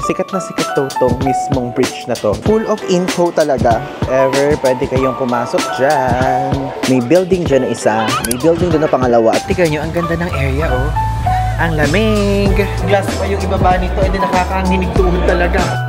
sikat na sikat tong mismong bridge na to. Full of info talaga. Ever, pwede kayong pumasok dyan. May building dyan na isa. May building doon na pangalawa. At tignan nyo, ang ganda ng area, oh. Ang lamig. Glass pa yung ibaba nito. Hindi nakakaanginig tuhod talaga.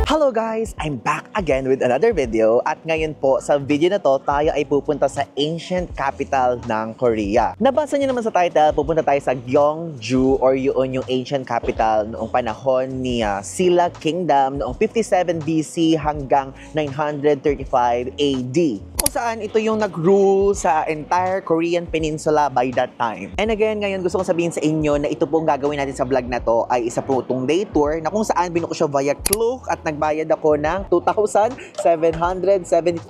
Hello guys! I'm back again with another video at ngayon po sa video na to tayo ay pupunta sa ancient capital ng Korea. Nabasa niyo naman sa title, pupunta tayo sa Gyeongju or yung ancient capital noong panahon ni Silla Kingdom noong 57 BC hanggang 935 AD. Kung saan ito yung nag-rule sa entire Korean Peninsula by that time. And again, ngayon gusto kong sabihin sa inyo na ito pong gagawin natin sa vlog na to ay isa po itong day tour na kung saan binuko siya via Klook at nagbayad ako ng 2,772.9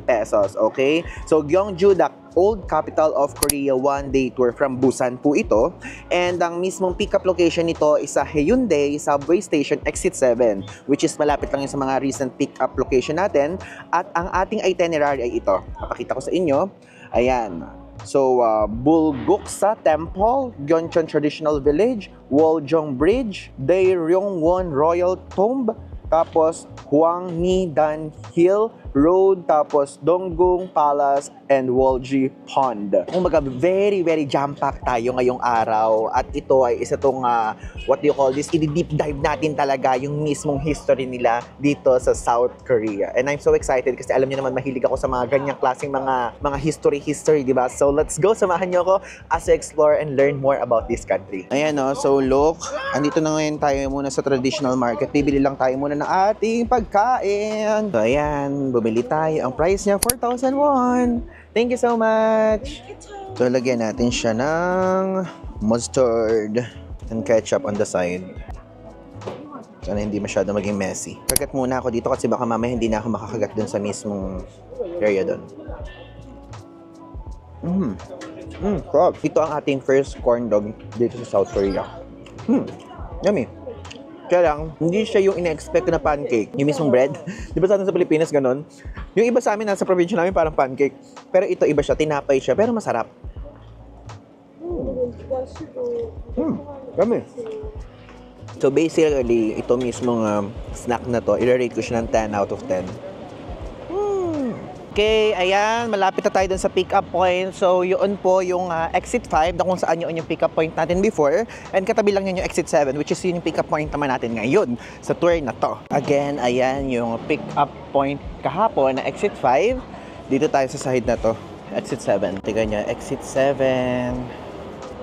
pesos. Okay? So, Gyeongju, the old capital of Korea, one-day tour from Busan po ito. And ang mismong pick-up location nito is sa Haeundae Subway Station Exit 7, which is malapit lang yun sa mga recent pick-up location natin. At ang ating itinerary ay ito. Papakita ko sa inyo. Ayan. So, Bulguksa Temple, Gyeongchon Traditional Village, Woljong Bridge, Daeryongwon Royal Tomb, tapos Hwangnidan Hill Road, tapos Donggung Palace, and Wolji Pond. Kumbaga, very jam-packed tayo ngayong araw. At ito ay isa tong, what do you call this? I-deep dive natin talaga yung mismong history nila dito sa South Korea. And I'm so excited kasi alam niyo naman mahilig ako sa mga ganyang klaseng mga history, di ba? So let's go, samahan niyo ako as I explore and learn more about this country. Ayan o, so look, andito na ngayon tayo muna sa traditional market. Bibili lang tayo muna ng ating pagkain. So ayan, bumili tayo. Ang price niya, 4,000 won. Thank you so much! So, lagyan natin siya ng mustard and ketchup on the side. Sana hindi masyado maging messy. Kagat muna ako dito kasi baka mamaya hindi na ako makakagat dun sa mismong area dun. Crap. Ito ang ating first corn dog dito sa South Korea. Yummy. Kaya lang, hindi siya yung ina-expect na pancake. Yung mismong bread. Di ba sa atin sa Pilipinas ganon? Yung iba sa amin, nasa probinsya namin parang pancake. Pero ito iba siya, tinapay siya, pero masarap. Dami. So basically, ito mismong snack na to, i-rate ko siya ng 10 out of 10. Okay, ayan, malapit na tayo dun sa pick-up point. So, yun po yung exit 5 na kung saan yun yung pick-up point natin before. And katabi lang yun yung exit 7, which is yun yung pick-up point naman natin ngayon sa tour na to. Again, ayan yung pick-up point kahapon na exit 5. Dito tayo sa side na to, exit 7. Tignan nyo, exit 7.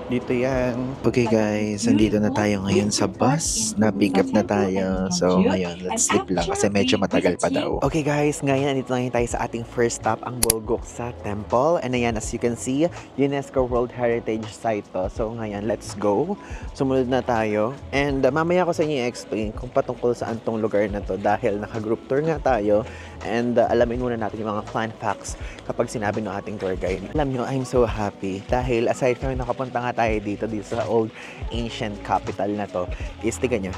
Dito yan. Okay guys, nandito na tayo ngayon sa bus. Na-pick up na tayo. So ngayon, let's sleep lang kasi medyo matagal pa daw. Okay guys, ngayon nandito na tayo sa ating first stop, ang Bulguksa Temple. And ayan, as you can see, UNESCO World Heritage Site to. So ngayon, let's go. Sumunod na tayo. And mamaya ko sa inyo i-explain kung patungkol saan tong lugar na to dahil naka-group tour nga tayo. And alamin muna natin yung mga fun facts kapag sinabi ng ating tour guide. Alam nyo, I'm so happy dahil aside from nakapunta nga tayo dito sa old ancient capital na to, is tiga nyo.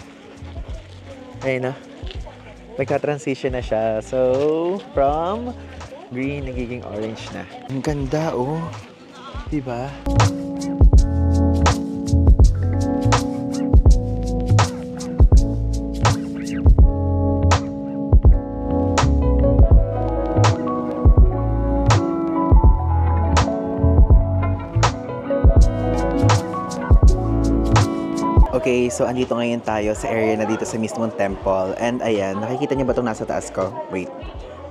Ayun na. Nagka-transition na siya. So, from green, nagiging orange na. Ang ganda, oh. Diba? Okay, so andito ngayon tayo sa area na dito sa mismong temple. And ayan, nakikita niyo ba itong nasa taas ko? Wait.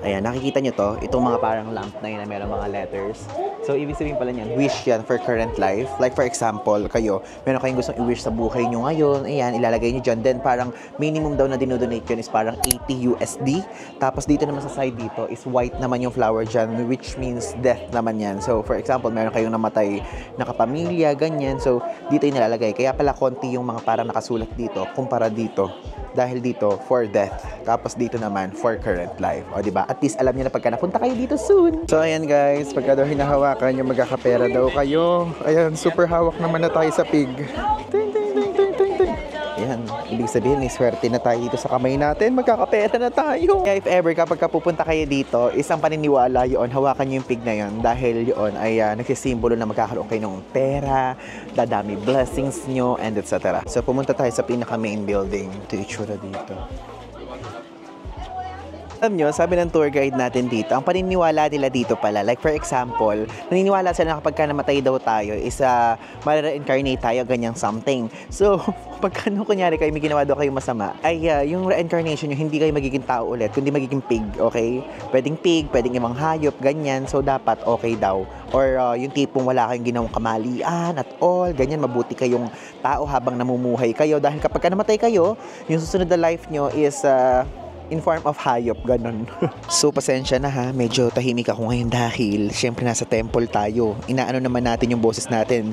Ayan, nakikita niyo to? Itong mga parang lamp na yun na meron mga letters. So, ibig sabihin pala niyan, wish yan for current life. Like for example, kayo, meron kayong gustong i-wish sa buhay nyo ngayon. Ayan, ilalagay nyo dyan. Then parang minimum daw na dinodonate yun is parang 80 USD. Tapos dito naman sa side dito is white naman yung flower dyan, which means death naman yan. So, for example, meron kayong namatay na kapamilya, ganyan. So, dito yung nilalagay. Kaya pala konti yung mga parang nakasulat dito kumpara dito. Dahil dito, for death. Tapos dito naman, for current life. O, diba? At least alam niyo na pagka napunta kayo dito soon. So, ayan guys. Pagka daw hinahawakan yung magkakapera daw kayo. Ayan, super hawak naman na tayo sa pig. Ting, ting, ting, ting, ting, ting. Ayan. yan, ibig sabihin may swerte na tayo dito sa kamay natin, magkakapera na tayo. Kaya if ever, kapag pupunta kayo dito, isang paniniwala yun, hawakan nyo yung pig na yun dahil yun ay nagsisimbolo na magkakaroon kayo ng pera, dadami blessings nyo, and etc. So pumunta tayo sa pinaka main building. Ito yung itsura dito. Alam nyo, sabi ng tour guide natin dito, ang paniniwala nila dito pala, like for example, naniniwala sila na kapag ka namatay daw tayo, ma-reincarnate tayo, ganyang something. So, pagka kunyari kayo may ginawa daw kayo masama, ay yung reincarnation nyo, hindi kayo magiging tao ulit, kundi magiging pig, okay? Pwedeng pig, pwedeng ibang hayop, ganyan. So, dapat okay daw. Or yung tipong wala kayong ginawang kamalian at all, ganyan, mabuti kayong tao habang namumuhay kayo. Dahil kapag ka namatay kayo, yung susunod na life nyo is in form of hayop, ganun. So, pasensya na ha, medyo tahimik ako ngayon dahil syempre nasa temple tayo. Inaano naman natin yung boses natin,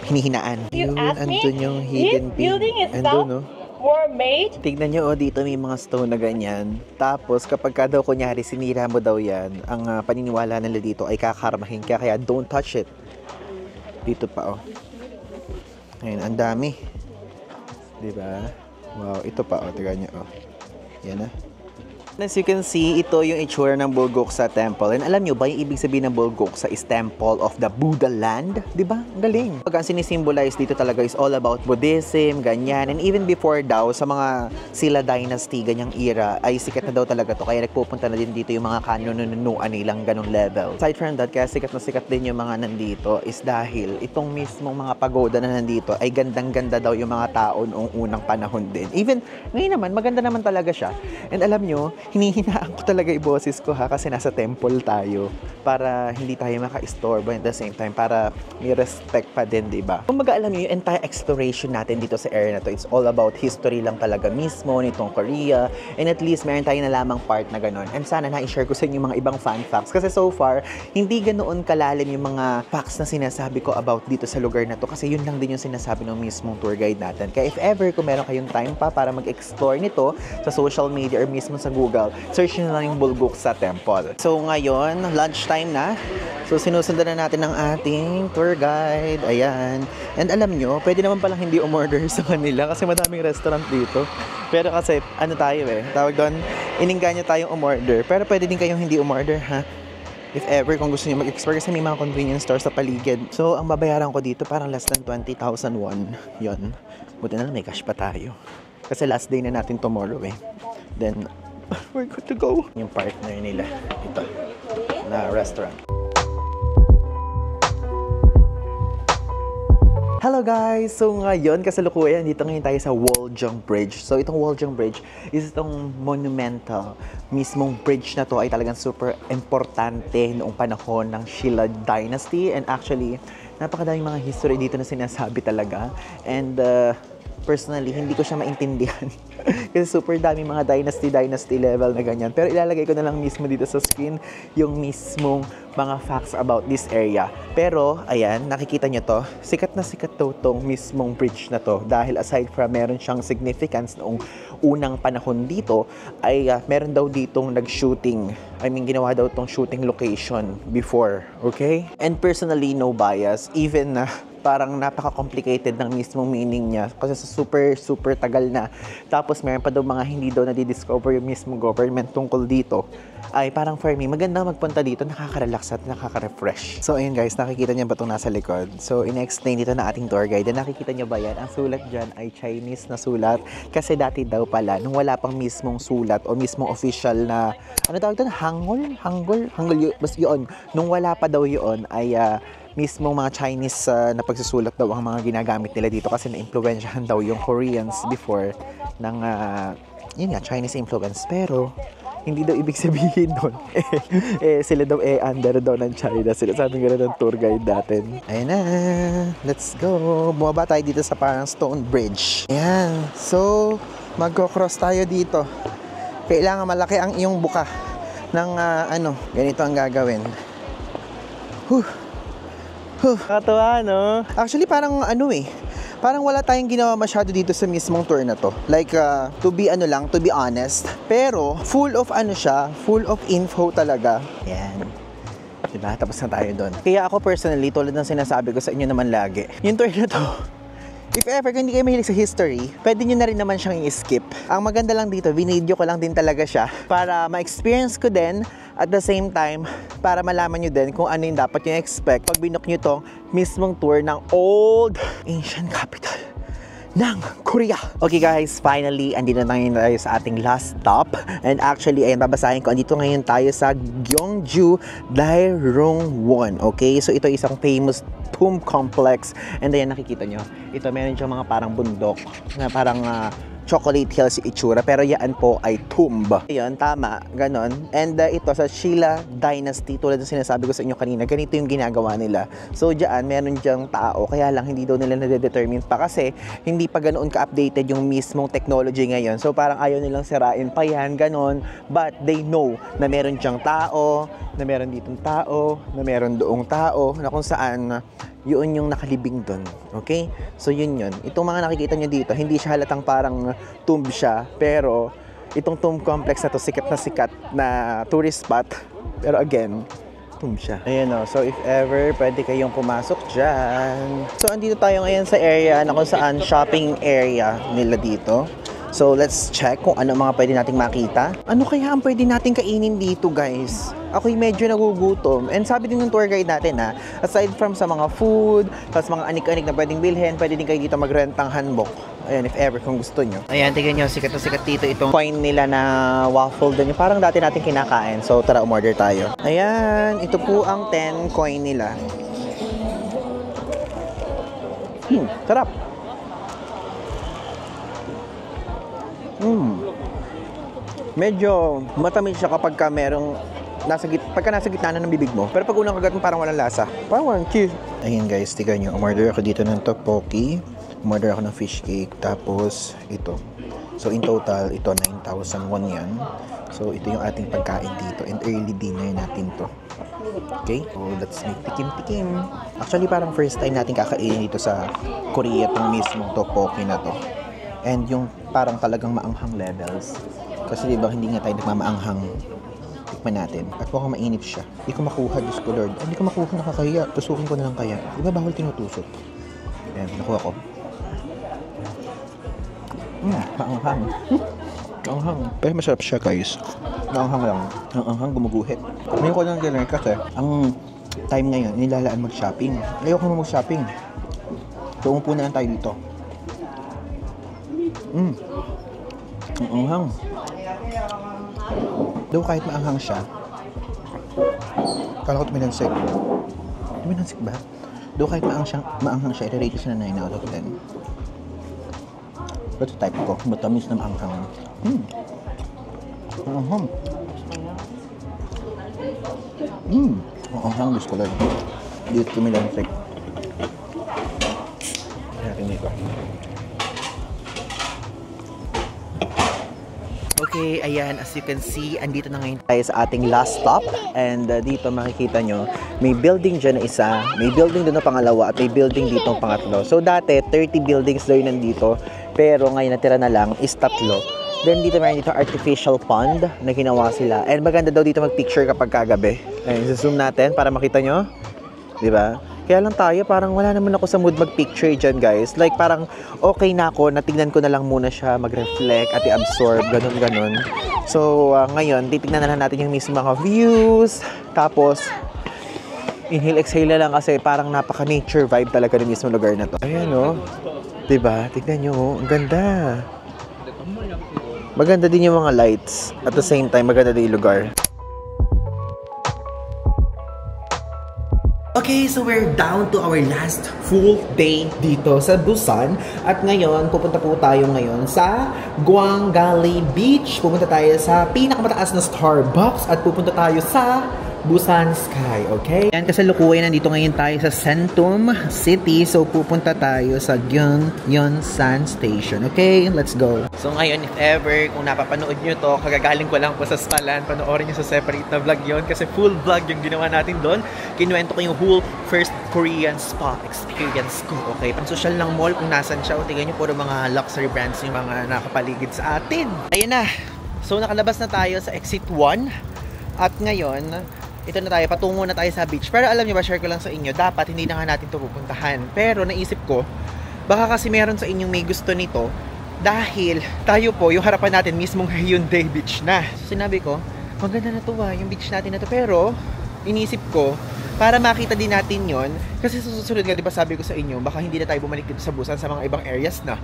hinihinaan. You Yun, ask me, andun yung hidden this building pig. itself Andun, no? were made. Tignan nyo, dito may mga stone na ganyan. Tapos, kapag ka daw kunyari, sinira mo daw yan, ang paniniwala nila dito ay kakarmahin ka, kaya don't touch it. Dito pa, oh. Ayun, ang dami. Diba? Wow, ito pa, oh. Tignan nyo, oh. Yan na. As you can see, ito yung itsura ng Bulguksa Temple. And alam nyo ba, yung ibig sabihin ng Bulguksa is Temple of the Buddha Land? Diba? Ang galing. Pag ang sinisimbolize dito talaga is all about Buddhism, ganyan. And even before daw, sa mga Silla Dynasty, ganyang era, ay sikat na daw talaga to. Kaya nagpupunta na din dito yung mga kanununuan nilang ganong level. Aside from that, kaya sikat na sikat din yung mga nandito is dahil itong mismong mga pagoda na nandito ay gandang-ganda daw yung mga tao noong unang panahon din. Even ngayon naman, maganda naman talaga siya. And alam nyo, hinihinaan ko talaga yung boses ko ha, kasi nasa temple tayo para hindi tayo maka-istorbo at the same time para may respect pa din, diba? Kung mag-aalam nyo, yung entire exploration natin dito sa area na to, it's all about history lang talaga mismo nitong Korea, and at least meron tayo na lamang part na ganon. And sana na-share ko sa inyo mga ibang fun facts kasi so far, hindi ganoon kalalim yung mga facts na sinasabi ko about dito sa lugar na to kasi yun lang din yung sinasabi ng mismong tour guide natin. Kaya if ever kung meron kayong time pa para mag-explore nito sa social media or mismo sa Google, search nyo na lang yung Bulguksa Temple. So ngayon, lunchtime na. So sinusundan na natin ng ating tour guide. Ayan. And alam nyo, pwede naman palang hindi umorder sa kanila kasi madaming restaurant dito. Pero kasi, ano tayo tawag doon, ininggan nyo tayong umorder. Pero pwede din kayong hindi umorder ha. If ever, kung gusto nyo mag-explore kasi may mga convenience stores sa paligid. So, ang babayaran ko dito parang less than 20,000 won. Yun. Buti na lang may cash pa tayo. Kasi last day na natin tomorrow Then, we're good to go. Yung partner nila, ito, na restaurant. Hello guys! So ngayon, kasalukuyan, dito ngayon tayo sa Woljong Bridge. So itong Woljong Bridge is itong monumental. Mismong bridge na to ay talagang super importante noong panahon ng Silla Dynasty. And actually, napakadaming mga history dito na sinasabi talaga. And personally, hindi ko siya maintindihan. Kasi super dami mga dynasty level na ganyan. Pero ilalagay ko na lang mismo dito sa screen yung mismong mga facts about this area. Pero, ayan, nakikita nyo to. Sikat na sikat to tong mismong bridge na to. Dahil aside from meron siyang significance noong unang panahon dito, ay meron daw ditong nag-shooting. I mean, ginawa daw tong shooting location before. Okay? And personally, no bias. Even na parang napaka-complicated ng mismong meaning niya kasi sa super tagal na. Tapos meron pa daw mga hindi daw na-discover yung mismong government tungkol dito. Ay parang for me, maganda magpunta dito, nakaka-relax at nakaka-refresh. So ayun guys, nakikita niyo ba itong nasa likod? So in-explain dito na ating tour guide. And nakikita niyo ba yan? Ang sulat dyan ay Chinese na sulat. Kasi dati daw pala, nung wala pang mismong sulat o mismong official na, ano tawag doon? Hangul, basta yun. Nung wala pa daw yun, ay mismong mga Chinese na pagsusulat daw ang mga ginagamit nila dito kasi na-influensyahan daw yung Koreans before ng yun nga, Chinese influence. Pero hindi daw ibig sabihin doon sila daw under daw ng China. Sila sabi nga ng tour guide natin. Ayun na, let's go. Bumaba tayo dito sa parang stone bridge. Ayan, so magko-cross tayo dito. Kailangan malaki ang iyong buka ng ganito ang gagawin. Katuwa, no? Actually, parang parang wala tayong ginawa masyado dito sa mismong tour na to. Like, to be honest. Pero, full of full of info talaga. Yan. Diba? Tapos na tayo doon. Kaya ako personally, tulad ng sinasabi ko sa inyo naman lagi, yung tour na to, If ever, kung hindi kayo mahilig sa history, pwede nyo na rin naman siyang i-skip. Ang maganda lang dito, binidyo ko lang din talaga siya para ma-experience ko din at the same time, para malaman nyo din kung ano yung dapat nyo expect pag binook nyo tong mismong tour ng old ancient capital ng Korea. Okay guys, finally, andito na tayo sa ating last stop. And actually, ayan, babasahin ko. Andito ngayon tayo sa Gyeongju Dairongwon. Okay, so ito isang famous tomb complex. And ayan, nakikita nyo. Ito, meron siyang mga parang bundok na parang chocolate hills itsura, pero yan po ay tomb. Ayun, tama, ganon. And ito sa Shilla Dynasty, tulad ng sinasabi ko sa inyo kanina, ganito yung ginagawa nila. So diyan, meron diyang tao, kaya lang hindi daw nila nade-determine pa kasi hindi pa ganoon ka-updated yung mismong technology ngayon. So parang ayaw nilang sirain pa yan, ganon. But they know na meron diyang tao, na meron ditong tao, na meron doong tao, na kung saan yun yung nakalibing doon. Okay? So yun yun. Itong mga nakikita nyo dito, hindi siya halatang parang tomb siya, pero itong tomb complex na to, sikat na tourist spot. Pero again, tomb siya. Ayan o. So if ever, pwede kayong pumasok dyan. So andito tayo ngayon sa area na kung saan shopping area nila dito. So let's check kung ano mga pwede nating makita. Ano kaya ang pwede nating kainin dito, guys? Ako'y medyo nagugutom. And sabi din ng tour guide natin aside from sa mga food, plus mga anik-anik na pwedeng bilhin, pwede din kayo dito magrentang hanbok. Ayan, if ever, kung gusto nyo. Ayan, tignan nyo, sikat na sikat dito itong coin nila na waffle din. Parang dati natin kinakain. So tara, umorder tayo. Ayan, ito po ang 10 coin nila. Sarap. Medyo matamis siya kapag ka merong pagka nasa gitna na ng bibig mo. Pero pag unang kagat mo, parang walang lasa. Parang walang cheese. Ayun guys, tignan nyo. Umorder ako dito ng tteokbokki. Umorder ako ng fish cake. Tapos ito. So in total, ito 9,000 won yan. So ito yung ating pagkain dito. And early dinner natin to. Okay? So let's make tikim-tikim. Actually parang first time natin kakainin dito sa Korea itong mismong tteokbokki na to. And yung parang talagang maanghang levels. Kasi diba hindi nga tayo nagmamaanghang. Tikman natin. At mukhang mainit siya. Hindi ko makuha, Diyos ko Lord. Hindi ko makuha, nakakahiya. Tusukin ko na lang kaya. Diba bawal tinutusok? Ayan, nakuha ko. Maanghang. Maanghang. Pero masarap siya guys. Maanghang lang. Maanghang gumuguhit. Ngayon ko lang ganun kasi ang time ngayon, nilalaan mag-shopping. Ayoko na mag-shopping. So umupo na lang tayo dito. Ang anghang. Daw kahit maanghang siya. Kala ko tuminansik. Tuminansik ba? Daw kahit maanghang siya, i-rate ko siya na 9 out of 10. Ito type ko. Matamis na maanghang. Maanghang. Maanghang, gusto ko lang. Dito tuminansik. Natin dito. Okay, ayan, as you can see, andito na ngayon tayo sa ating last stop. And dito makikita nyo, may building dyan na isa, may building doon na pangalawa, at may building dito ang pangatlo. So dati, 30 buildings daw yun nandito, pero ngayon natira na lang is 3. Then dito meron dito artificial pond na ginawa sila. And maganda daw dito mag-picture kapag kagabi. Ayun, zoom natin para makita nyo. Diba? Kaya lang tayo, parang wala naman ako sa mood mag-picture dyan, guys. Like, parang okay na ako, natignan ko na lang muna siya mag-reflect at i-absorb, ganun-ganun. So, ngayon, titignan na lang natin yung mismo mga views. Tapos, inhale-exhale na lang kasi parang napaka-nature vibe talaga ng mismo lugar na to. Ayan, oh. Diba? Tignan nyo, oh. Ang ganda. Maganda din yung mga lights. At the same time, maganda din yung lugar. Okay, so we're down to our last full day dito sa Busan. At ngayon, pupunta po tayo ngayon sa Gwangalli Beach. Pupunta tayo sa pinakamataas na Starbucks at pupunta tayo sa Busan Sky, okay? Yan, kasalukuyan nandito ngayon tayo sa Centum City. So, pupunta tayo sa Gyeongsan Station, okay? Let's go. So, ngayon, if ever, kung napapanood nyo to, kagagaling ko lang po sa Spalan, panoorin nyo sa separate na vlog yon kasi full vlog yung ginawa natin doon. Kinuwento ko yung whole first Korean spa experience ko, okay? Pang social ng mall, kung nasan siya, o tingnan nyo, puro mga luxury brands yung mga nakapaligid sa atin. Ayun na. So, nakalabas na tayo sa exit 1. At ngayon, ito na tayo, patungo na tayo sa beach. Pero alam niyo ba, share ko lang sa inyo, dapat hindi na nga natin ito pupuntahan. Pero naisip ko, Baka kasi meron sa inyong may gusto nito dahil tayo po, yung harapan natin mismong Hyundai Beach na. So, sinabi ko, maganda na to yung beach natin na to. Pero, inisip ko, para makita din natin yon kasi susunod nga, di ba sabi ko sa inyo, baka hindi na tayo bumalik dito sa Busan sa mga ibang areas na.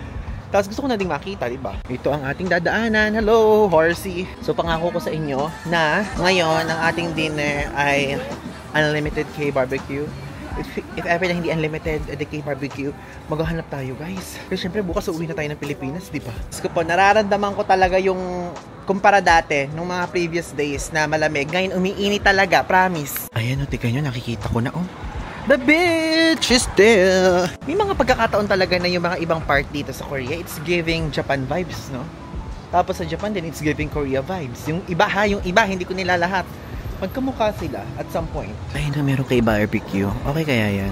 Tapos gusto ko na ding makita, di ba? Ito ang ating dadaanan. Hello, horsey. So, pangako ko sa inyo na ngayon, ang ating dinner ay unlimited K-barbecue. If ever na hindi unlimited the K-barbecue, maghahanap tayo, guys. Kasi syempre bukas uuwi na tayo ng Pilipinas, di ba? Kasi po, nararamdaman ko talaga yung kumpara dati, nung mga previous days na malamig. Ngayon, umiinit talaga, promise. Ayan, o, tignan nyo, nakikita ko na, oh. The beach is there. May mga pagkakataon talaga na yung mga ibang part dito sa Korea, it's giving Japan vibes, no? Tapos sa Japan din, it's giving Korea vibes. Yung iba hindi ko nila lahat. Magkamukha sila at some point. Ay na, meron kay barbecue. Okay kaya yan?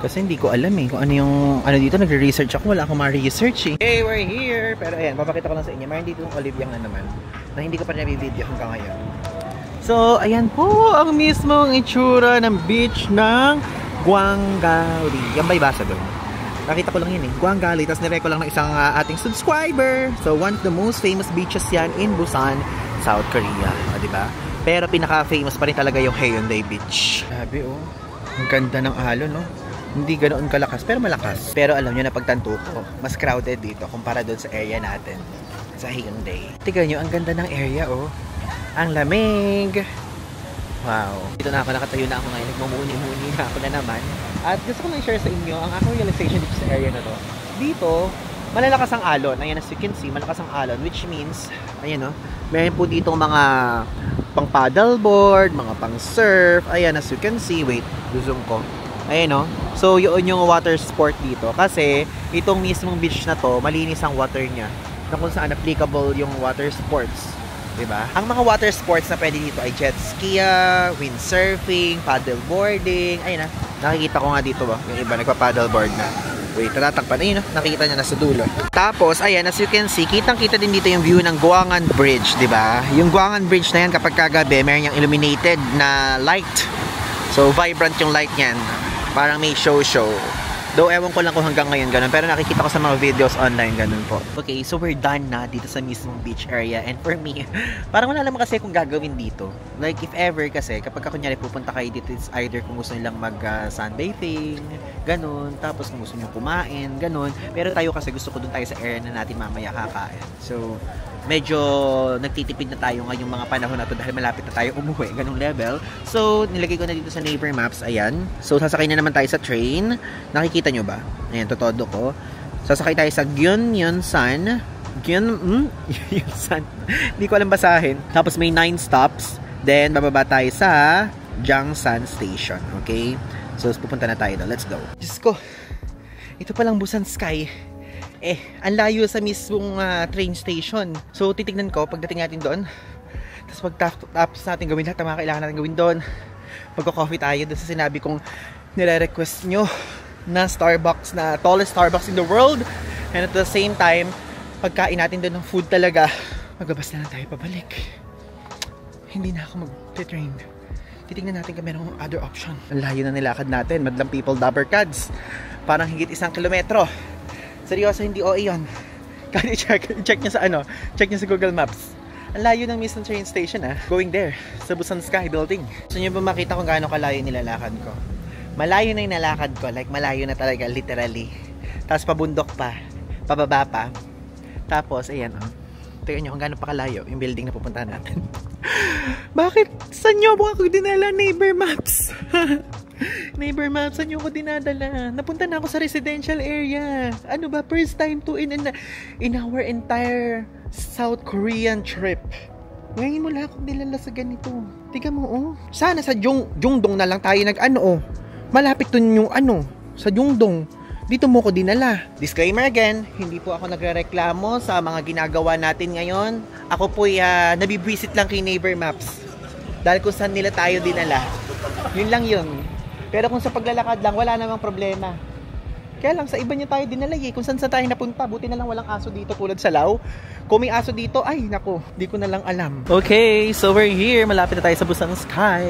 Kasi hindi ko alam kung ano yung dito. Nagre-research ako. Wala akong ma-research Hey, we're here! Pero ayan, papakita ko lang sa inyo. Mayroon dito yung Oliviang na naman na hindi ko pa na-video hanggang ngayon. So, ayan po ang mismong itsura ng beach ng Gwangalli. Yan ba ibasa doon? Nakita ko lang yun Gwangalli. Tapos nire ko lang ng isang ating subscriber. So, one of the most famous beaches yan in Busan, South Korea. O, diba? Pero pinaka-famous pa rin talaga yung Hyundai Beach. Sabi ang ganda ng alon, no? Hindi ganoon kalakas, pero malakas. Pero alam nyo na pagtanto ko, mas crowded dito kumpara doon sa area natin. Sa Hyundai. Tignan nyo, ang ganda ng area, Ang lamig. Wow. Dito na ako, nakatayo na ako ngayon. Nagmumuni-muni na ako na naman. At gusto ko lang i-share sa inyo ang aking realization dito sa area na to. Dito, malalakas ang alon. Ayan, as you can see, malakas ang alon. Which means, ayan meron po dito mga pang paddleboard, mga pang surf. Ayan, as you can see, wait, zoom ko. Ayan so yun yung water sport dito. Kasi itong mismong beach na to, malinis ang water niya. Na kung saan applicable yung water sports. Diba? Ang mga water sports na pwede dito ay jet ski, windsurfing, paddleboarding. Ayun nakikita ko nga dito yung iba nagpa-paddleboard na. Wait, tatatakpan. Ayun nakikita niya na sa dulo. Tapos, ayan, as you can see, kitang-kita din dito yung view ng Guangan Bridge, diba? Yung Guangan Bridge na yan, kapag kagabi, meron yung illuminated na light. So, vibrant yung light niyan. Parang may show. Though, ewan ko lang kung hanggang ngayon ganun. Pero nakikita ko sa mga videos online, ganun po. Okay, so we're done na dito sa mismong beach area. And for me, parang wala naman kasi kung gagawin dito. Like, if ever kasi, kapag kunyari pupunta kayo dito, it's either kung gusto nilang mag-sunbathing, ganun. Tapos kung gusto niyo kumain, ganun. Pero tayo kasi gusto ko dun tayo sa area na natin mamaya kakain. So, medyo nagtitipid na tayo ngayong mga panahon na to dahil malapit na tayo umuwi, ganung level. So, nilagay ko na dito sa Naver Maps, ayan. So, sasakay na naman tayo sa train. Nakikita nyo ba? Ayan, totodo ko. Sasakay tayo sa Gyeongyeonsan. Gyeongyeonsan. Hindi ko alam basahin. Tapos may 9 stops. Then, bababa tayo sa Jangsan Station. Okay? So, pupunta na tayo doon. Let's go. Diyos ko, ito palang Busan Sky. Ang layo sa mismong train station. So, titignan ko pagdating natin doon. Tapos pagtapos natin gawin lahat ng mga kailangan natin gawin doon. Magko-coffee tayo doon sa sinabi kong nire-request nyo na Starbucks, na tallest Starbucks in the world. And at the same time, pagkain natin doon ng food talaga, magbabas na lang tayo pabalik. Hindi na ako mag-train. Titignan natin kung merong other option. Ang layo na nilakad natin. Madlang people dabber cads. Parang higit 1 kilometro. Seryoso, hindi OA yun. Kaya check nyo sa check nyo sa Google Maps. Ang layo ng mismong train station going there, sa Busan Sky Building. So nyo ba makita kung gaano kalayo nilalakad ko? Malayo na yung nalakad ko, like malayo na talaga, literally. Tapos pabundok pa, pababa pa. Tapos, ayan tingnan nyo kung gaano pa kalayo yung building na pupuntahan natin. Bakit? Saan nyo ako dinala, Naver Maps? Naver Maps, saan nyo ko dinadala? Napunta na ako sa residential area. Ano ba? First time to in our entire South Korean trip. Ngayon mo lang akong nilala sa ganito. Tignan mo, Sana sa Jungdong na lang tayo malapit dun yung sa Jungdong. Dito mo ko dinala. Disclaimer again, hindi po ako nagrereklamo sa mga ginagawa natin ngayon. Ako po nabibwisit lang kay Naver Maps. Dahil kung saan nila tayo dinala. Yun lang yun. Pero kung sa paglalakad lang, wala namang problema. Kaya lang, sa iba niya tayo dinala kung saan tayo napunta. Buti na lang walang aso dito tulad sa Lao. Kung may aso dito, ay nako, di ko na lang alam. Okay, so we're here. Malapit na tayo sa Busan Sky.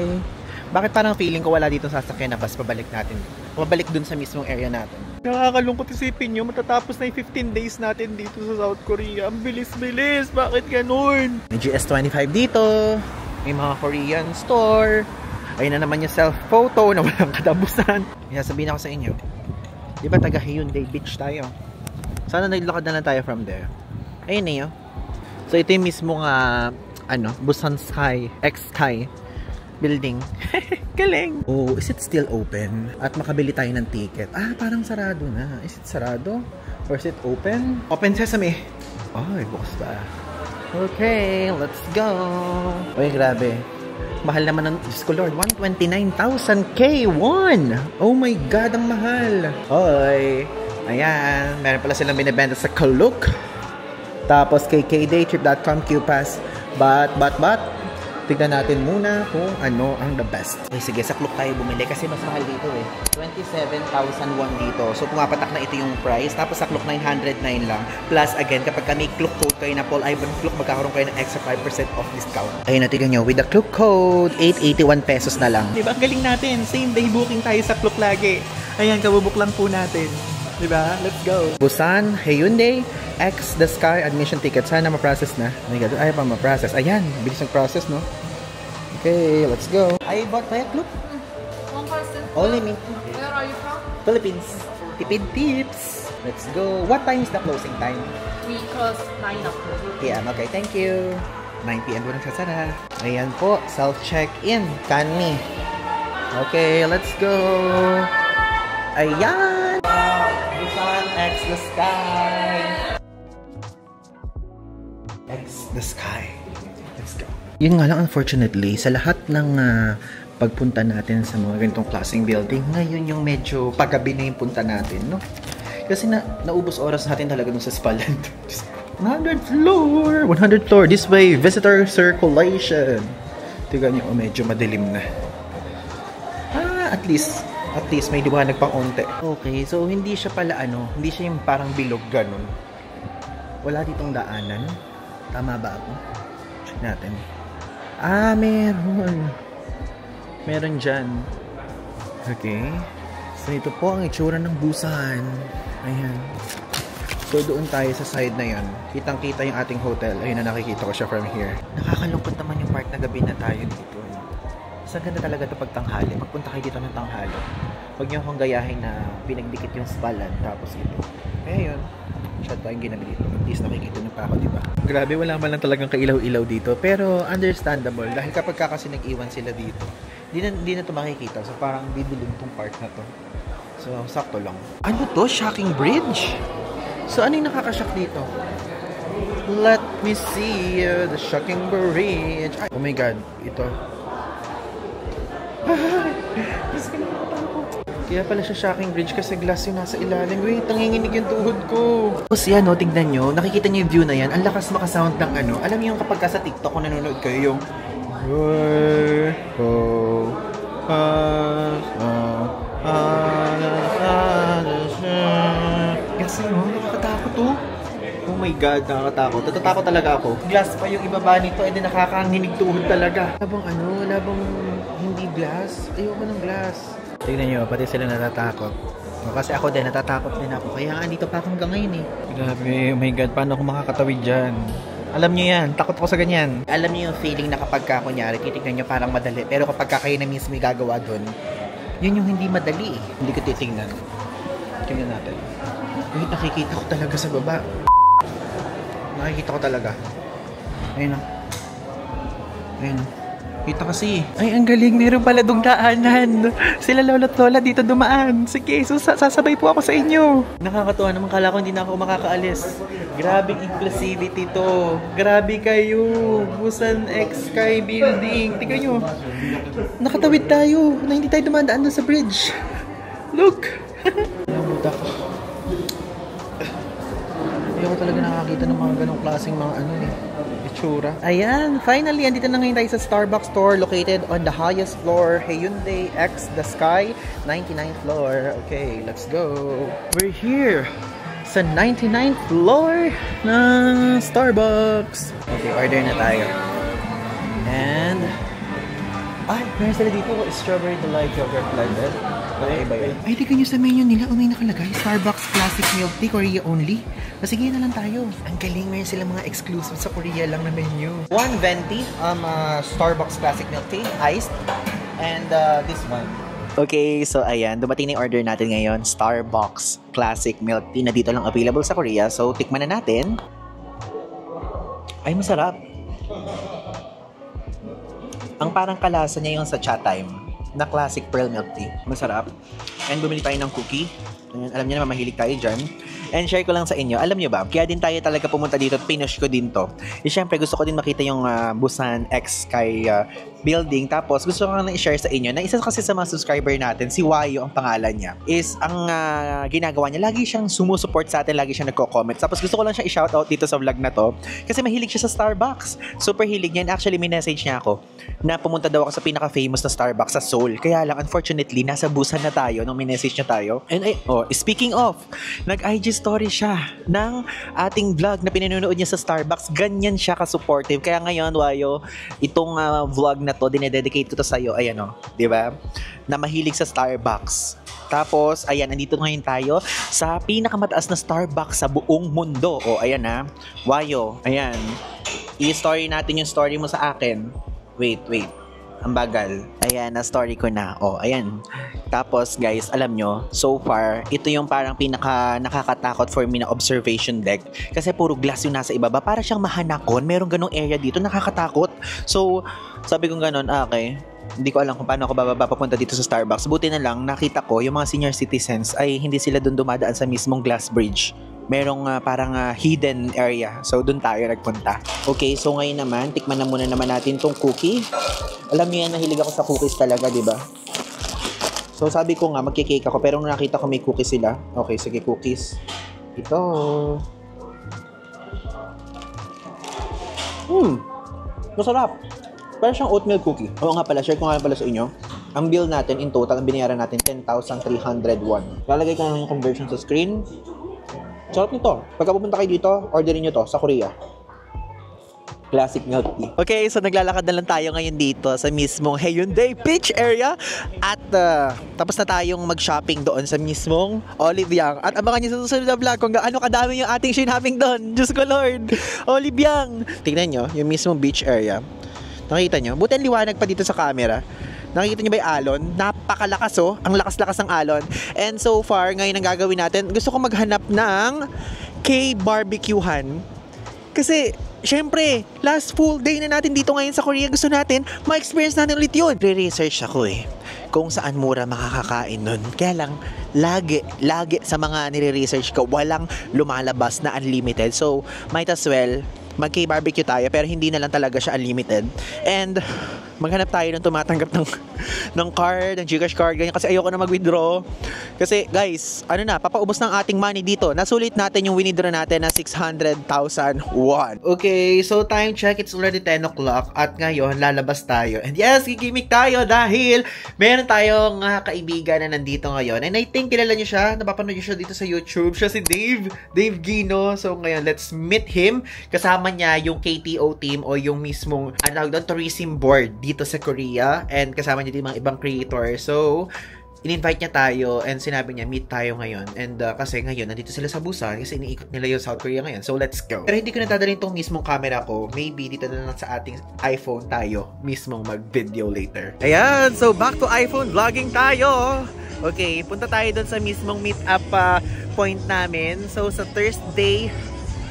Bakit parang feeling ko wala dito sasakyan na bus pabalik natin? Mabalik dun sa mismong area natin. Nakakalungkot isipin nyo, matatapos na yung 15 days natin dito sa South Korea. Ang bilis-bilis! Bakit ganun? May GS25 dito. May mga Korean store. Ayun na naman yung self-photo na walang katapusan. Kaya sabihin ako sa inyo, di ba taga Hyundai Beach tayo? Sana naglakad na lang tayo from there. Ayun eh, oh. So ito yung mismo Busan Sky, X-Sky building. Galing! Oh, is it still open? At makabili tayo ng ticket. Ah, parang sarado na. Is it sarado? Or is it open? Open sesame. Ay, bukas ba? Okay, let's go! Uy, grabe. Mahal naman ng, Diyos ko Lord, 129,000 K1! Oh my God, ang mahal! Hoy! Ayan, meron pala silang binibenta sa Klook. Tapos kay kdaytrip.com QPass. But, tignan natin muna kung ano ang the best. Okay, sige, sa Klook tayo bumili kasi mas mahal dito eh. 27,000 won dito. So, pumapatak na ito yung price. Tapos sa Klook, 909 lang. Plus, again, kapag may Klook code kayo na Paul Ivan Klook, magkakaroon kayo ng extra 5% off discount. Ayun na, tignan nyo. With the Klook code, 881 pesos na lang. Diba? Ang galing natin. Same day booking tayo sa Klook lagi. Ayan, kabubuk lang po natin. Diba? Let's go. Busan, Hyundai, X the Sky admission ticket. Sana ma-process na. Oh my God, ayaw pa ma-process. Ayan, bilis ng process, no? Okay, let's go. I bought by a Klook. One person. Only me. Where are you from? Philippines. Tipid tips. Let's go. What time is the closing time? We close 9 o'clock. PM. Okay, thank you. 9 PM doon nagsasara. Ayan po, self-check-in. Kanmi. Okay, let's go. Ayan! Busan X the Sky. X the Sky. Let's go. Yun nga lang, unfortunately, sa lahat ng pagpunta natin sa mga ganitong klaseng building, ngayon yung medyo paggabi na yung punta natin, no? Kasi naubos oras natin talaga dun sa Spaland. 100 floor! 100 floor! This way, visitor circulation. Tignan nyo, medyo madilim na. At least may liwanag pang onte. Okay, so hindi siya pala hindi siya yung parang bilog ganun. Wala ditong daanan. Tama ba ako? Check natin. Ah, meron. Meron dyan. Okay. So ito po ang itsura ng Busan. Ayan. So doon tayo sa side na yan. Kitang-kita yung ating hotel. Ayun na, nakikita ko siya from here. Nakakalungkot naman yung part na gabi na tayo dito. Sa ganda talaga ito pag tanghali. Pagpunta kayo dito ng tanghali. Huwag niyo akong gayahin na pinagdikit yung Spaland tapos ito. Kaya yun. Shot tayong ginabi dito. At least nakikita niyo pa ako, diba? Grabe, wala man lang talagang kailaw-ilaw dito. Pero understandable. Dahil kapag kasi nag-iwan sila dito, di na ito makikita. So parang didilim tong part na to. So, sakto lang. Ano to? Shocking Bridge? So, ano yung nakakashock dito? Let me see the Shocking Bridge. Ay, oh my God. Ito. Kaya pala siya Shocking Bridge kasi glass yung nasa ilalim. Wait, nanginginig yung tuhod ko. Tapos yan, no, tignan nyo. Nakikita nyo yung view na yan. Ang lakas makasound ng Alam nyo yung kapag sa TikTok kung nanonood kayo yung kasi nakakatakot to. Oh my God, nakakatakot. Natatakot talaga ako. Glass pa yung ibaba nito, edi nakakanginig tuhod talaga. Labang hindi glass. Ayoko ng glass. Tignan nyo, pati sila natatakot. Kasi ako din, natatakot din ako. Kaya nga, dito pa ako hanggang ngayon eh. Grabe, oh my God, paano ako makakatawid dyan? Alam nyo yan, takot ako sa ganyan. Alam nyo yung feeling na kapag kunyari, titignan nyo parang madali. Pero kapag kayo na mismo gagawa dun, yun yung hindi madali eh. Hindi ko titignan. Tingnan natin. Wait, nakikita ko talaga sa baba. Nakikita ko talaga. Ayun o. Ayun o. Kita kasi. Ay, ang galing. Meron pala dong daanan. Sila lolo't lola dito dumaan. Sige, so sasabay po ako sa inyo. Nakakatuwa naman. Kala ko hindi na ako makakaalis. Grabing inclusivity to. Grabe kayo. Busan X Sky Building. Tignan nyo. Nakatawid tayo. Na hindi tayo dumadaan doon sa bridge. Look. Namuta ko. Ayoko talaga nakakita ng mga ganong klaseng mga itsura. Ayan, finally, andito na ngayon tayo sa Starbucks store located on the highest floor, Hyundai X the Sky, 99th floor. Okay, let's go. We're here sa 99th floor ng Starbucks. Okay, order na tayo. And, meron sila dito, strawberry delight yogurt blended. Iba yun. Ay, tignan nyo sa menu nila. May nakalagay. Starbucks Classic Milk Tea, Korea only. Sige na lang tayo. Ang galing, mayroon sila mga exclusive sa Korea lang na menu. 120, Starbucks Classic Milk Tea, iced. And this one. Okay, so ayan, dumating na yung order natin ngayon. Starbucks Classic Milk Tea na dito lang available sa Korea. So, tikman na natin. Ay, masarap. Ang parang kalasa niya yung sa Cha Time na Classic Pearl Milk Tea. Masarap. And bumili tayo ng cookie. Alam niyo naman, mahilig tayo dyan. And share ko lang sa inyo, alam niyo ba, kaya din tayo talaga pumunta dito at pinush ko din to. Siyempre, gusto ko din makita yung Busan X Sky building. Tapos, gusto ko lang i-share sa inyo na isa kasi sa mga subscriber natin, si Wayo ang pangalan niya, is ang ginagawa niya, lagi siyang sumusuport sa atin, lagi siyang nagko-comment. Tapos, gusto ko lang siya i-shoutout dito sa vlog na to kasi mahilig siya sa Starbucks. Super hilig niya. And actually, may message niya ako na pumunta daw ako sa pinaka-famous na Starbucks sa Seoul. Kaya lang, unfortunately, nasa Busan na tayo nung may message niya tayo. And speaking of, nag-IG story siya ng ating vlog na pinanonood niya sa Starbucks. Ganyan siya ka-supportive. Kaya ngayon, Wayo, itong vlog na to, dinededicate ko to sa'yo. Ayan o, di ba? Na mahilig sa Starbucks. Tapos, ayan, andito ngayon tayo sa pinakamataas na Starbucks sa buong mundo. O, ayan na. Wayo, ayan. I-story natin yung story mo sa akin. Wait. Ang bagal. Ayan, na-story ko na. O, ayan. Tapos, guys, alam nyo, so far, ito yung parang pinaka nakakatakot for me na observation deck. Kasi puro glass yung nasa ibaba. Para siyang mahanakon. Merong ganong area dito. Nakakatakot. So, sabi kong ganon, okay. Hindi ko alam kung paano ako bababa papunta dito sa Starbucks. Buti na lang, nakita ko, yung mga senior citizens ay hindi sila dun dumadaan sa mismong glass bridge. Merong parang hidden area. So, dun tayo nagpunta. Okay, so ngayon naman, tikman na muna naman natin tong cookie. Alam niyo yan, nahilig ako sa cookies talaga, di ba? So, sabi ko nga, magkikake ako. Pero nung nakita ko may cookies sila. Okay, sige, cookies. Ito. Masarap. Parang siyang oatmeal cookie. Oo nga pala, share ko nga pala sa inyo. Ang bill natin in total, ang binayaran natin, 10,301. Lalagay ko na yung conversion sa screen. Sarap nito. Pagka pupunta kayo dito, orderin nyo to sa Korea. Classic milk tea. Okay, so naglalakad na lang tayo ngayon dito sa mismong Hyundai Beach area. At tapos na tayong mag-shopping doon sa mismong Olivyang. At abangan nyo sa susunod na vlog kung gaano kadami yung ating shopping doon. Diyos ko Lord! Olivyang! Tingnan nyo, yung mismong beach area. Nakikita nyo? Buti ang liwanag pa dito sa camera. Nakikita nyo ba yung alon? Napakalakas oh. Ang lakas-lakas ng alon. And so far, ngayon ang gagawin natin, gusto ko maghanap ng K-barbecuehan. Kasi, syempre, last full day na natin dito ngayon sa Korea. Gusto natin, ma-experience natin ulit yun. Re-research ako kung saan mura makakakain nun. Kaya lang, lagi sa mga nire-research ko, walang lumalabas na unlimited. So, might as well, mag-K-barbecue tayo pero hindi na lang talaga siya unlimited. And maghanap tayo ng tumatanggap ng card, ng GCash card, ganyan kasi ayoko na mag-withdraw. Kasi guys, papaubos ng ating money dito. Nasulit natin yung withdraw natin na 600,000 won. Okay, so time check, it's already 10 o'clock at ngayon lalabas tayo. And yes, gigimik tayo dahil meron tayong kaibigan na nandito ngayon. And I think kilala niyo siya, napapanood niyo siya dito sa YouTube. Siya si Dave Gino. So ngayon, let's meet him. Kasama niya yung KTO team o yung mismong tourism board dito sa Korea, and kasama niya din mga ibang creator. So, in-invite niya tayo and sinabi niya, meet tayo ngayon. And kasi ngayon, nandito sila sa Busan kasi iniikot nila yung South Korea ngayon. So, let's go. Pero hindi ko nadadalhin tong mismong camera ko. Maybe dito na lang sa ating iPhone tayo mismong mag-video later. Ayan! So, back to iPhone vlogging tayo! Okay, punta tayo dun sa mismong meet-up point namin. So, sa Thursday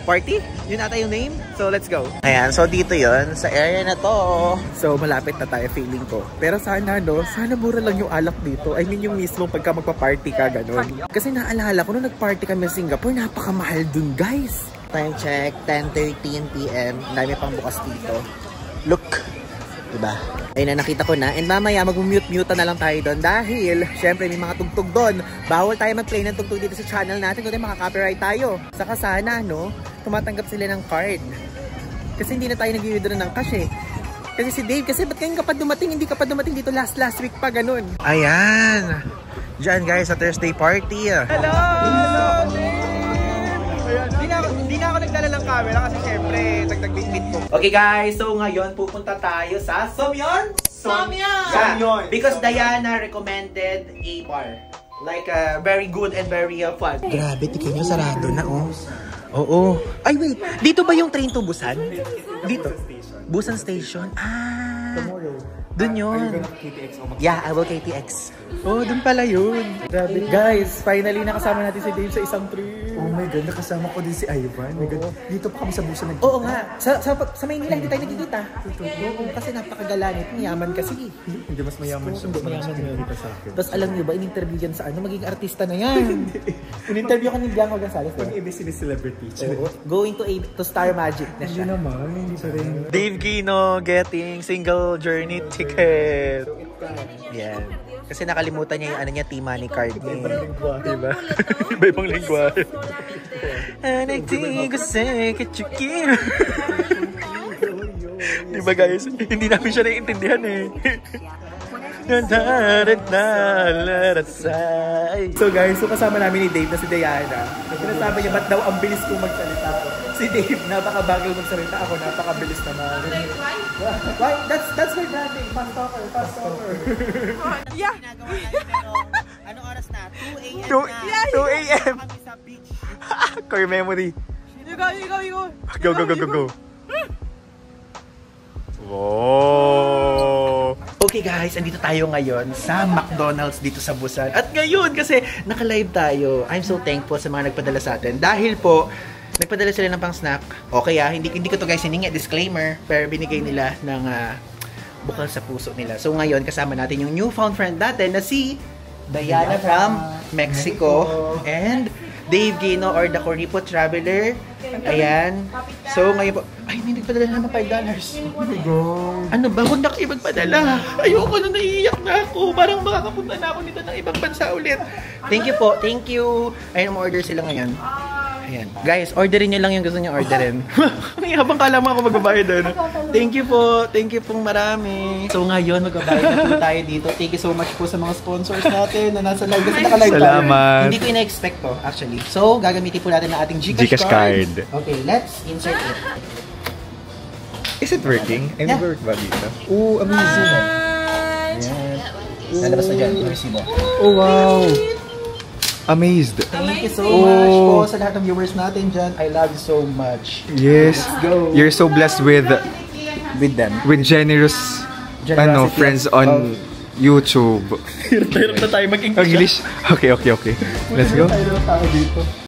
party? Yun ata yung name? So, let's go. Ayan, so dito yon sa area na to. So, malapit na tayo, feeling ko. Pero sana, sana mura lang yung alak dito. I mean, yung mismo pagka magpa-party ka, ganun. Kasi naalala ko, nung nag-party kami sa Singapore, napakamahal dun, guys. Time check, 10:13 PM. Dami pang bukas dito. Look. Diba? Ayun na, nakita ko na. And mamaya, mag-mute-mute na lang tayo doon. Dahil, syempre, may mga tugtog doon. Bawal tayo mag-play ng tugtog dito sa channel natin. Kundi makaka-copyright tayo. Saka sana, tumatanggap sila ng card. Kasi hindi na tayo nag-withdraw ng cash eh. Kasi si Dave, kasi ba't ngayon ka pa dumating? Hindi ka pa dumating dito last week pa, ganun. Ayan! Diyan guys, sa Thursday party. Hello! Hello, Dave! Hindi na ako nagdala ng camera kasi syempre, nagdagbit-bit ko. Okay guys, so ngayon pupunta tayo sa Somyeon? Somyeon! Because Diana recommended a bar. Like, very good and very fun. Grabe, tikin nyo, sarado na, oh. Oo. Ay, wait. Dito ba yung train to Busan? Dito? Busan Station? Ah. Tomorrow. Dun yun. KTX o Yeah, I will KTX. Oh, dun pala yun. Grabe. Guys, finally nakasama natin si Dave sa isang trip. Oh my God, nakasama ko din si Ivan. My God, dito pa kami sa Busan nagkita. Oo nga. Sa Maynila hindi tayo nagkikita. Oo, kasi napakagalanit. Mayaman kasi. Hindi mas mayaman siya. Hindi mayaman yun. Dito sa akin. Tapos alam niyo ba, in-interview yan sa ano, magiging artista na yan. In-interview ka ni Bianca Gonzalez. Pag-ibig celebrity. Oo. Going to Star Magic na Hindi siya. naman, hindi pa rin. Dave Gino getting single journey ticket. Yan. Kasi nakalimutan niya yung ano niya, T-Money card niya. Diba? Iba-ibang lingwahe. Nagtigo sa kachukin. Diba guys? Hindi namin siya naiintindihan eh. So guys, so kasama namin ni Dave na si Diana. Sinasabi niya, ba't daw ang bilis kong magsalita ko? Si Dave, napakabagal magsalita. Ako, napakabilis naman. Why? That's my branding. Fast talker. Yeah. Anong oras na? 2 a.m. 2 a.m. Kami sa beach. Core memory. You go. Go. Wow! Okay guys, andito tayo ngayon sa McDonald's dito sa Busan. At ngayon kasi naka-live tayo. I'm so thankful sa mga nagpadala sa atin. Dahil po, nagpadala sila ng pang snack. Okay hindi ko to guys hiningi, disclaimer. Pero binigay nila ng bukal sa puso nila. So ngayon, kasama natin yung newfound friend natin na si Diana from Mexico. And Dave Gino or the Corripo Traveler. Ayan. So ngayon po, ay may nagpadala naman $5. Oh my God. Ano ba? Huwag na kayo magpadala. Ayoko na, naiiyak na ako. Parang makakapunta na ako nito ng ibang bansa ulit. Thank you po. Thank you. Ayun, ma-order sila ngayon. Ayan. Guys, orderin nyo lang yung gusto nyo orderin. Habang kala mo ako magbabayad doon. Thank you po. Thank you pong marami. So ngayon, magbabayad na po tayo dito. Thank you so much po sa mga sponsors natin na nasa live. Kasi naka-live tayo. Salamat. Hindi ko ina-expect to, actually. So, gagamitin po natin ang ating Gcash card. Okay, let's insert it. Is it working? Ay, Yeah. nag-work ba dito? Oh, amazing. Ayan. Lalabas na dyan. Yung resibo. Oh, wow. Amazed. Thank you so much po sa lahat ng viewers natin dyan. I love you so much. Yes. go. You're so blessed with With them. generous Generosity friends of- on YouTube. Hirap na tayo mag-English. English? Okay. Let's go. Tayo dito.